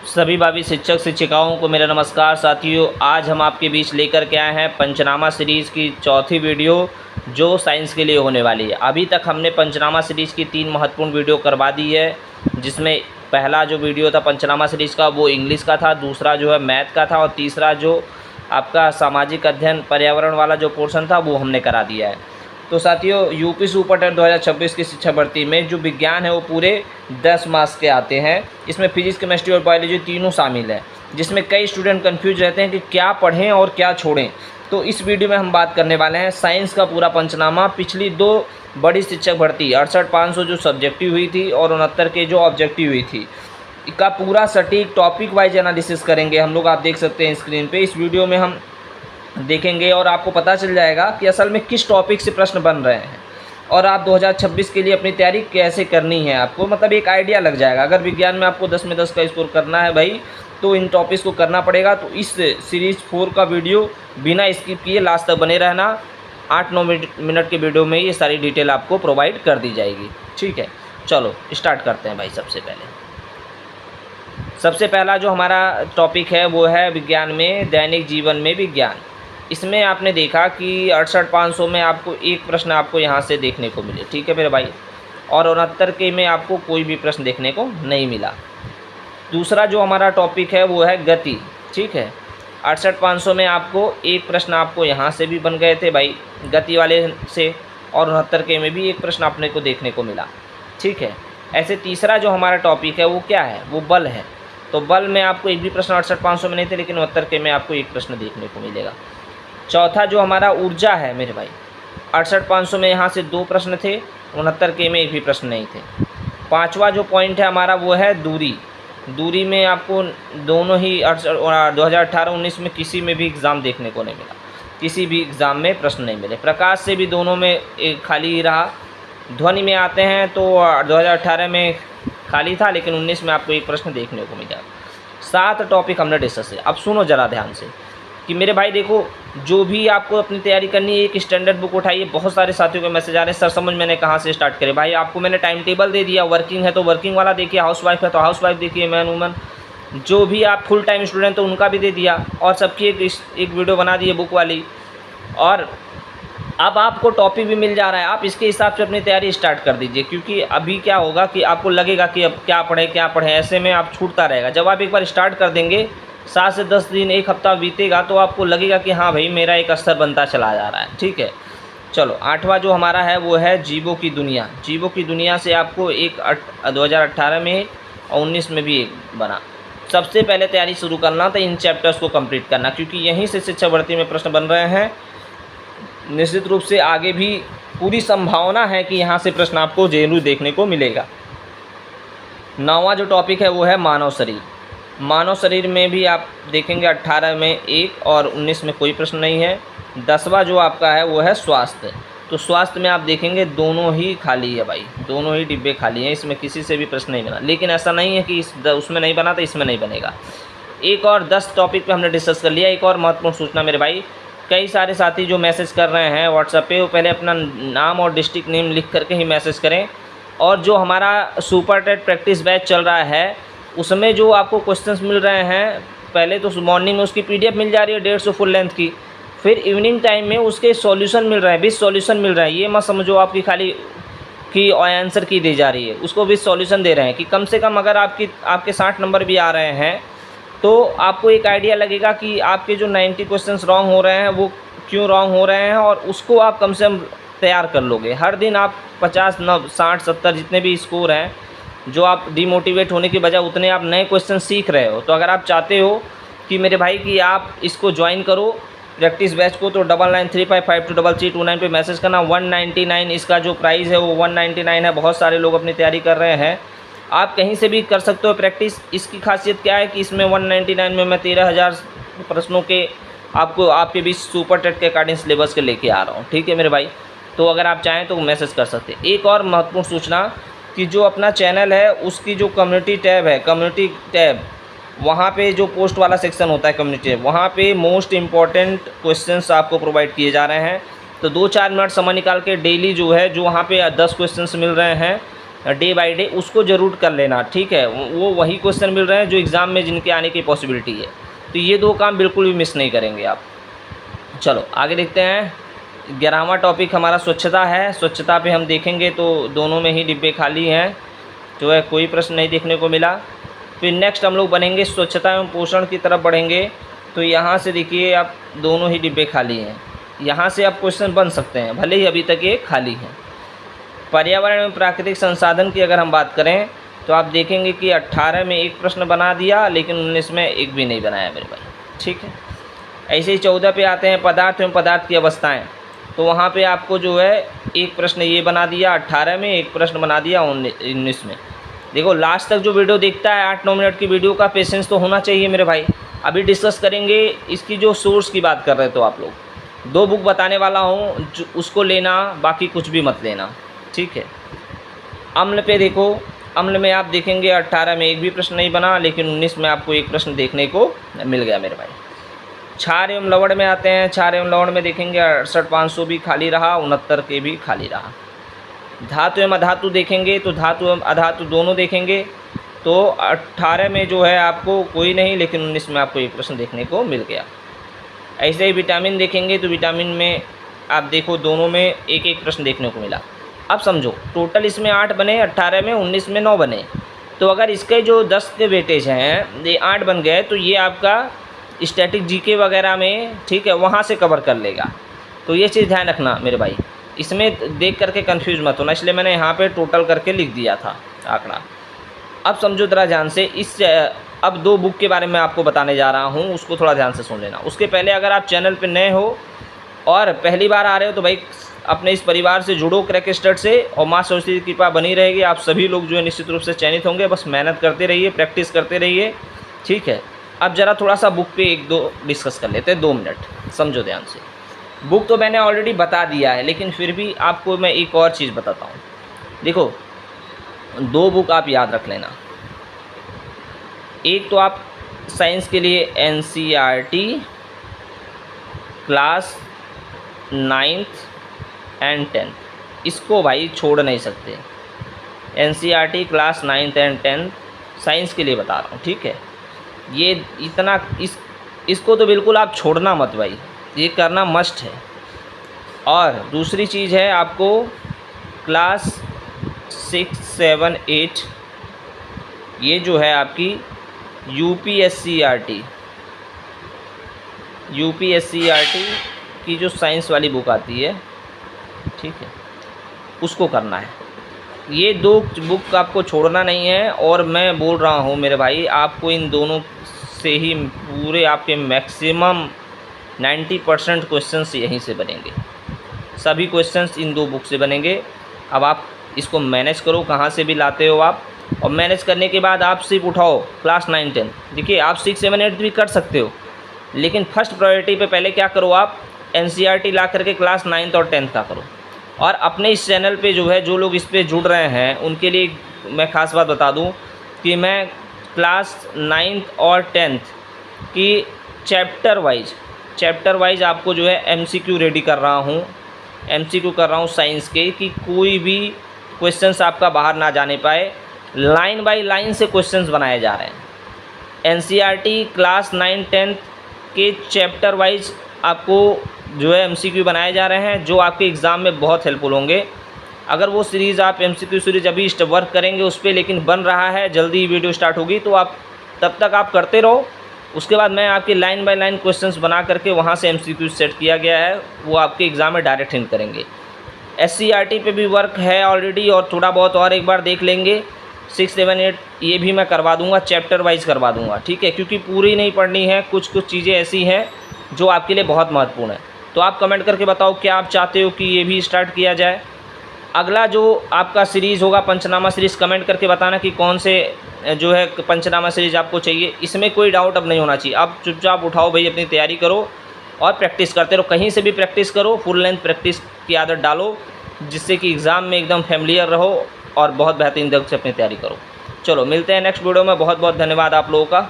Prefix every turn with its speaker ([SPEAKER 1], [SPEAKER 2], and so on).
[SPEAKER 1] सभी भावी शिक्षक शिक्षिकाओं को मेरा नमस्कार। साथियों, आज हम आपके बीच लेकर के आए हैं पंचनामा सीरीज़ की चौथी वीडियो जो साइंस के लिए होने वाली है। अभी तक हमने पंचनामा सीरीज़ की 3 महत्वपूर्ण वीडियो करवा दी है, जिसमें पहला जो वीडियो था पंचनामा सीरीज़ का वो इंग्लिश का था, दूसरा जो है मैथ का था और तीसरा जो आपका सामाजिक अध्ययन पर्यावरण वाला जो पोर्शन था वो हमने करा दिया है। तो साथियों, यूपी सुपरटेंडेंट 2026 की शिक्षा भर्ती में जो विज्ञान है वो पूरे 10 मार्क्स के आते हैं। इसमें फिजिक्स, केमिस्ट्री और बायोलॉजी तीनों शामिल है, जिसमें कई स्टूडेंट कंफ्यूज रहते हैं कि क्या पढ़ें और क्या छोड़ें। तो इस वीडियो में हम बात करने वाले हैं साइंस का पूरा पंचनामा। पिछली 2 बड़ी शिक्षक भर्ती 68,500 जो सब्जेक्टिव हुई थी और 69 के जो ऑब्जेक्टिव हुई थी का पूरा सटीक टॉपिक वाइज एनालिसिस करेंगे हम लोग। आप देख सकते हैं स्क्रीन पे, इस वीडियो में हम देखेंगे और आपको पता चल जाएगा कि असल में किस टॉपिक से प्रश्न बन रहे हैं और आप 2026 के लिए अपनी तैयारी कैसे करनी है। आपको मतलब एक आइडिया लग जाएगा। अगर विज्ञान में आपको 10 में 10 का स्कोर करना है भाई, तो इन टॉपिक्स को करना पड़ेगा। तो इस सीरीज़ 4 का वीडियो बिना स्किप किए लास्ट तक बने रहना। 8-9 मिनट के वीडियो में ये सारी डिटेल आपको प्रोवाइड कर दी जाएगी। ठीक है, चलो स्टार्ट करते हैं भाई। सबसे पहला जो हमारा टॉपिक है वो है विज्ञान में दैनिक जीवन में विज्ञान। इसमें आपने देखा कि 68,500 में आपको एक प्रश्न आपको यहाँ से देखने को मिले, ठीक है मेरे भाई, और 69 के में आपको कोई भी प्रश्न देखने को नहीं मिला। दूसरा जो हमारा टॉपिक है वो है गति। ठीक है, 68,500 में आपको एक प्रश्न आपको यहाँ से भी बन गए थे भाई गति वाले से, और 69 के में भी एक प्रश्न आपने को देखने को मिला। ठीक है, ऐसे तीसरा जो हमारा टॉपिक है वो क्या है, वो बल है। तो बल में आपको एक भी प्रश्न 68,500 में नहीं थे, लेकिन 69 के में आपको एक प्रश्न देखने को मिलेगा। चौथा जो हमारा ऊर्जा है मेरे भाई, 68,500 में यहाँ से 2 प्रश्न थे, 69 के में एक भी प्रश्न नहीं थे। पांचवा जो पॉइंट है हमारा वो है दूरी। दूरी में आपको दोनों ही 2018-19 में किसी में भी एग्ज़ाम देखने को नहीं मिला, किसी भी एग्ज़ाम में प्रश्न नहीं मिले। प्रकाश से भी दोनों में एक खाली ही रहा। ध्वनि में आते हैं तो 2018 में खाली था, लेकिन 19 में आपको एक प्रश्न देखने को मिला। 7 टॉपिक हमने डिस्कस किया। अब सुनो ज़रा ध्यान से कि मेरे भाई देखो, जो भी आपको अपनी तैयारी करनी है एक स्टैंडर्ड बुक उठाइए। बहुत सारे साथियों के मैसेज आ रहे हैं, सर समझ मैंने कहाँ से स्टार्ट करें। भाई आपको मैंने टाइम टेबल दे दिया। वर्किंग है तो वर्किंग वाला देखिए, हाउसवाइफ है तो हाउसवाइफ देखिए, मैन वुमन जो भी आप फुल टाइम स्टूडेंट तो उनका भी दे दिया, और सबकी एक वीडियो बना दी है बुक वाली। और अब आपको टॉपिक भी मिल जा रहा है, आप इसके हिसाब से अपनी तैयारी स्टार्ट कर दीजिए। क्योंकि अभी क्या होगा कि आपको लगेगा कि अब क्या पढ़े, ऐसे में आप छूटता रहेगा। जब आप एक बार स्टार्ट कर देंगे, 7 से 10 दिन, एक हफ्ता बीतेगा तो आपको लगेगा कि हाँ भाई मेरा एक स्तर बनता चला जा रहा है। ठीक है, चलो 8वां जो हमारा है वो है जीवों की दुनिया। जीवों की दुनिया से आपको एक 2018 में और 19 में भी एक बना। सबसे पहले तैयारी शुरू करना था इन चैप्टर्स को कंप्लीट करना, क्योंकि यहीं से शिक्षा भर्ती में प्रश्न बन रहे हैं। निश्चित रूप से आगे भी पूरी संभावना है कि यहाँ से प्रश्न आपको जरूर देखने को मिलेगा। 9वां जो टॉपिक है वो है मानव शरीर। मानव शरीर में भी आप देखेंगे 18 में एक और 19 में कोई प्रश्न नहीं है। 10वां जो आपका है वो है स्वास्थ्य। तो स्वास्थ्य में आप देखेंगे दोनों ही खाली है भाई, दोनों ही डिब्बे खाली हैं, इसमें किसी से भी प्रश्न नहीं बना। लेकिन ऐसा नहीं है कि उसमें नहीं बना तो इसमें नहीं बनेगा। एक और 10 टॉपिक पे हमने डिस्कस कर लिया। एक और महत्वपूर्ण सूचना मेरे भाई, कई सारे साथी जो मैसेज कर रहे हैं व्हाट्सएप पे, वो पहले अपना नाम और डिस्ट्रिक्ट नेम लिख करके ही मैसेज करें। और जो हमारा सुपर टेट प्रैक्टिस बैच चल रहा है उसमें जो आपको क्वेश्चंस मिल रहे हैं, पहले तो मॉर्निंग में उसकी PDF मिल जा रही है 150 फुल लेंथ की, फिर इवनिंग टाइम में उसके सॉल्यूशन मिल रहे हैं, 20 सॉल्यूशन मिल रहे हैं। ये मत समझो आपकी खाली की आंसर की दी जा रही है, उसको 20 सॉल्यूशन दे रहे हैं कि कम से कम अगर आपके 60 नंबर भी आ रहे हैं तो आपको एक आइडिया लगेगा कि आपके जो 90 क्वेश्चंस रॉन्ग हो रहे हैं वो क्यों रॉन्ग हो रहे हैं, और उसको आप कम से कम तैयार कर लोगे। हर दिन आप 50, 60, 70 जितने भी स्कोर हैं, जो आप डिमोटिवेट होने की बजाय उतने आप नए क्वेश्चन सीख रहे हो। तो अगर आप चाहते हो कि मेरे भाई कि आप इसको ज्वाइन करो प्रैक्टिस बैच को, तो 9935523329 पे मैसेज करना। 199 इसका जो प्राइस है वो 199 है। बहुत सारे लोग अपनी तैयारी कर रहे हैं, आप कहीं से भी कर सकते हो प्रैक्टिस। इसकी खासियत क्या है कि इसमें 199 में मैं 13,000 प्रश्नों के आपको आपके बीच सुपर टेट के अकॉर्डिंग सिलेबस के लेके आ रहा हूँ। ठीक है मेरे भाई, तो अगर आप चाहें तो मैसेज कर सकते हैं। एक और महत्वपूर्ण सूचना कि जो अपना चैनल है उसकी जो कम्युनिटी टैब है, कम्युनिटी टैब, वहाँ पे जो पोस्ट वाला सेक्शन होता है कम्युनिटी टैब, वहाँ पे मोस्ट इम्पॉर्टेंट क्वेश्चंस आपको प्रोवाइड किए जा रहे हैं। तो 2-4 मिनट समय निकाल के डेली जो है, जो वहाँ पे 10 क्वेश्चंस मिल रहे हैं डे बाय डे, उसको ज़रूर कर लेना, ठीक है। वो वही क्वेश्चन मिल रहे हैं जो एग्ज़ाम में जिनके आने की पॉसिबिलिटी है, तो ये 2 काम बिल्कुल भी मिस नहीं करेंगे आप। चलो आगे देखते हैं। 11वां टॉपिक हमारा स्वच्छता है। स्वच्छता पे हम देखेंगे तो दोनों में ही डिब्बे खाली हैं, जो है कोई प्रश्न नहीं देखने को मिला। फिर नेक्स्ट हम लोग बनेंगे स्वच्छता एवं पोषण की तरफ बढ़ेंगे, तो यहाँ से देखिए आप दोनों ही डिब्बे खाली हैं। यहाँ से आप क्वेश्चन बन सकते हैं, भले ही अभी तक ये खाली हैं। पर्यावरण एवं प्राकृतिक संसाधन की अगर हम बात करें तो आप देखेंगे कि 18 में एक प्रश्न बना दिया, लेकिन 19 में एक भी नहीं बनाया मेरे भाई, ठीक है। ऐसे ही 14 पे आते हैं पदार्थ एवं पदार्थ की अवस्थाएं, तो वहाँ पे आपको जो है एक प्रश्न ये बना दिया 18 में, एक प्रश्न बना दिया 19 में। देखो लास्ट तक जो वीडियो देखता है 8-9 मिनट की वीडियो का पेशेंस तो होना चाहिए मेरे भाई। अभी डिस्कस करेंगे इसकी जो सोर्स की बात कर रहे तो आप लोग 2 बुक बताने वाला हूँ, उसको लेना, बाकी कुछ भी मत लेना, ठीक है। अम्ल पे देखो, अम्ल में आप देखेंगे 18 में एक भी प्रश्न नहीं बना, लेकिन 19 में आपको एक प्रश्न देखने को मिल गया मेरे भाई। क्षार एवं लवण में आते हैं। क्षार एवं लवण में देखेंगे 68,500 भी खाली रहा, 69 के भी खाली रहा। धातु एवं अधातु देखेंगे तो धातु एवं अधातु दोनों देखेंगे तो 18 में जो है आपको कोई नहीं, लेकिन 19 में आपको एक प्रश्न देखने को मिल गया। ऐसे ही विटामिन देखेंगे तो विटामिन में आप देखो दोनों में एक एक प्रश्न देखने को मिला। अब समझो टोटल इसमें 8 बने, 18 में, 19 में 9 बने, तो अगर इसके जो 10 के वेटेज हैं ये 8 बन गए तो ये आपका स्टैटिक जीके वगैरह में, ठीक है, वहाँ से कवर कर लेगा। तो ये चीज़ ध्यान रखना मेरे भाई, इसमें देख करके कंफ्यूज मत होना, इसलिए मैंने यहाँ पे टोटल करके लिख दिया था आंकड़ा। अब समझो ज़रा ध्यान से, इस अब 2 बुक के बारे में आपको बताने जा रहा हूँ, उसको थोड़ा ध्यान से सुन लेना। उसके पहले अगर आप चैनल पर नए हो और पहली बार आ रहे हो तो भाई अपने इस परिवार से जुड़ो क्रैक स्टड से, और माँ सरस्वती की कृपा बनी रहेगी। आप सभी लोग जो है निश्चित रूप से चयनित होंगे, बस मेहनत करते रहिए, प्रैक्टिस करते रहिए, ठीक है। अब ज़रा थोड़ा सा बुक पे 1-2 डिस्कस कर लेते हैं, 2 मिनट समझो ध्यान से। बुक तो मैंने ऑलरेडी बता दिया है, लेकिन फिर भी आपको मैं एक और चीज़ बताता हूँ। देखो 2 बुक आप याद रख लेना। एक तो आप साइंस के लिए NCERT class 9th and 10th, इसको भाई छोड़ नहीं सकते। NCERT class 9th and 10th science के लिए बता रहा हूँ, ठीक है। ये इतना इसको तो बिल्कुल आप छोड़ना मत भाई, ये करना मस्ट है। और दूसरी चीज़ है आपको क्लास 6, 7, 8, ये जो है आपकी UPSCERT की जो साइंस वाली बुक आती है, ठीक है, उसको करना है। ये 2 बुक आपको छोड़ना नहीं है। और मैं बोल रहा हूँ मेरे भाई, आपको इन दोनों से ही पूरे आपके मैक्सिमम 90% क्वेश्चंस यहीं से बनेंगे। सभी क्वेश्चंस इन 2 बुक से बनेंगे। अब आप इसको मैनेज करो, कहाँ से भी लाते हो आप, और मैनेज करने के बाद आप सिर्फ उठाओ क्लास 9, 10। देखिए आप 6, 7, 8 भी कर सकते हो, लेकिन फर्स्ट प्रायोरिटी पे पहले क्या करो आप, NCERT ला करके क्लास 9th और 10th का करो। और अपने इस चैनल पे जो है जो लोग इस पे जुड़ रहे हैं उनके लिए मैं ख़ास बात बता दूं कि मैं क्लास 9th और 10th की चैप्टर वाइज आपको जो है MCQ रेडी कर रहा हूं, MCQ कर रहा हूं साइंस के, कि कोई भी क्वेश्चंस आपका बाहर ना जाने पाए। लाइन बाय लाइन से क्वेश्चंस बनाए जा रहे हैं। NCERT क्लास 9, 10th के चैप्टर वाइज आपको जो है MCQ बनाए जा रहे हैं, जो आपके एग्ज़ाम में बहुत हेल्पफुल होंगे। अगर वो सीरीज़ आप MCQ सीरीज़ अभी वर्क करेंगे उस पर, लेकिन बन रहा है, जल्दी ही वीडियो स्टार्ट होगी, तो आप तब तक आप करते रहो। उसके बाद मैं आपके लाइन बाय लाइन क्वेश्चंस बना करके वहाँ से MCQ सेट किया गया है, वो आपके एग्ज़ाम में डायरेक्ट हिंट करेंगे। SCERT पे भी वर्क है ऑलरेडी, और थोड़ा बहुत और एक बार देख लेंगे। 6, 7, 8 ये भी मैं करवा दूँगा, चैप्टर वाइज करवा दूँगा, ठीक है, क्योंकि पूरी नहीं पढ़नी है, कुछ चीज़ें ऐसी हैं जो आपके लिए बहुत महत्वपूर्ण है। तो आप कमेंट करके बताओ क्या आप चाहते हो कि ये भी स्टार्ट किया जाए। अगला जो आपका सीरीज़ होगा पंचनामा सीरीज़, कमेंट करके बताना कि कौन से जो है पंचनामा सीरीज़ आपको चाहिए। इसमें कोई डाउट अब नहीं होना चाहिए। आप चुपचाप उठाओ भाई, अपनी तैयारी करो और प्रैक्टिस करते रहो, कहीं से भी प्रैक्टिस करो, फुल लेंथ प्रैक्टिस की आदत डालो, जिससे कि एग्ज़ाम में एकदम फैमिलियर रहो और बहुत बेहतरीन ढंग से अपनी तैयारी करो। चलो मिलते हैं नेक्स्ट वीडियो में। बहुत बहुत धन्यवाद आप लोगों का।